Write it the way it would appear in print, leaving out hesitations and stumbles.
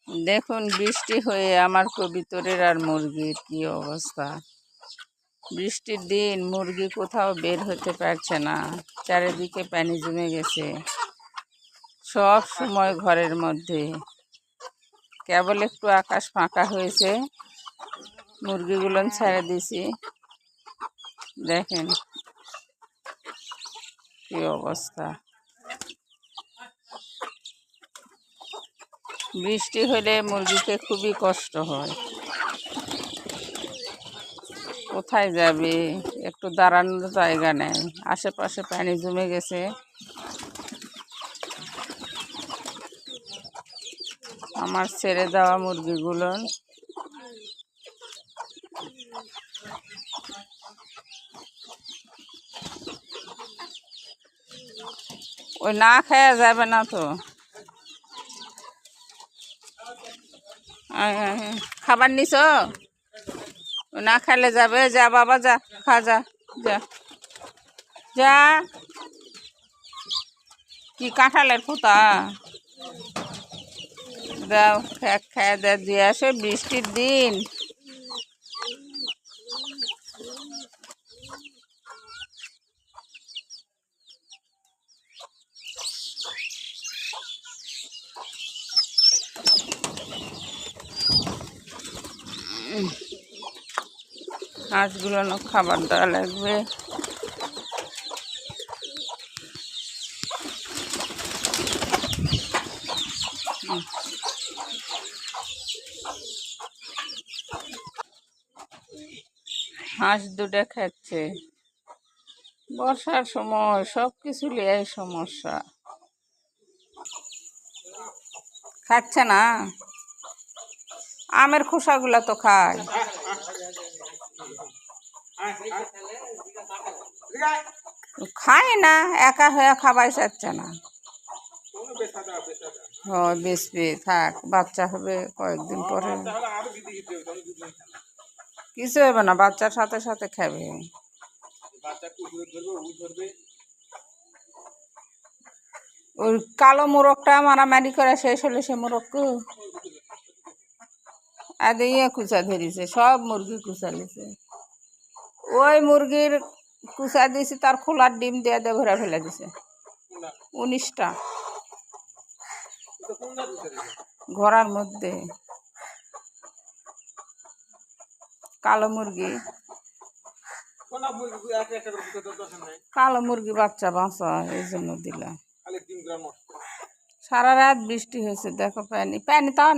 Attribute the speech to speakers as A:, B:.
A: দেখুন বৃষ্টি হয়ে আমার কবিতরের আর মুরগির কি অবস্থা। বৃষ্টির দিন মুরগি কোথাও বের হতে পারছে না, চারিদিকে পানি জমে গেছে। সব সময় ঘরের মধ্যে, কেবল একটু আকাশ ফাঁকা হয়েছে, মুরগিগুলো ছেড়ে দিছি। দেখেন কি অবস্থা। বৃষ্টি হলে মুরগিকে খুবই কষ্ট হয়, কোথায় যাবে, একটু দাঁড়ানোর জায়গা নেই, আশেপাশে পানি জমে গেছে। আমার ছেড়ে দেওয়া মুরগিগুলো ওই না খাওয়া যাবে না তো, খাবার নিছ, না খাইলে যাবে। যা বাবা যা, খা যা, যা যা। কি কাঁঠালের পোতা দাও, খায় দে দিয়ে আসে। বৃষ্টির দিন হাঁসগুলো খাবার দেওয়া লাগবে। হাঁস দুটো খাচ্ছে। বর্ষার সময় সব কিছু নিয়ে সমস্যা। খাচ্ছে না, আমের খোসাগুলা তো খায়। খায় না, একা হয়ে খাবাই চাচ্ছে না। হয় বেসবে, থাক, বাচ্চা হবে কয়েকদিন পরে, কিছু হবে না, বাচ্চার সাথে সাথে খাবে। ওই কালো মোরগটা মারামারি করে শেষ হলে সে মোরগ আদে কুচা ধরেছে, সব মুরগি কুচা লিছে। ওই মুরগির কুচা দিয়েছে, তার খোলার ডিম দিয়ে দিয়ে ভরে ফেলে দিছে 19টা ঘোড়ার মধ্যে। কালো মুরগি, কালো মুরগি বাচ্চা বাঁচা, এই জন্য দিলাম। সারা রাত বৃষ্টি হয়েছে, দেখো পানি পানি তাও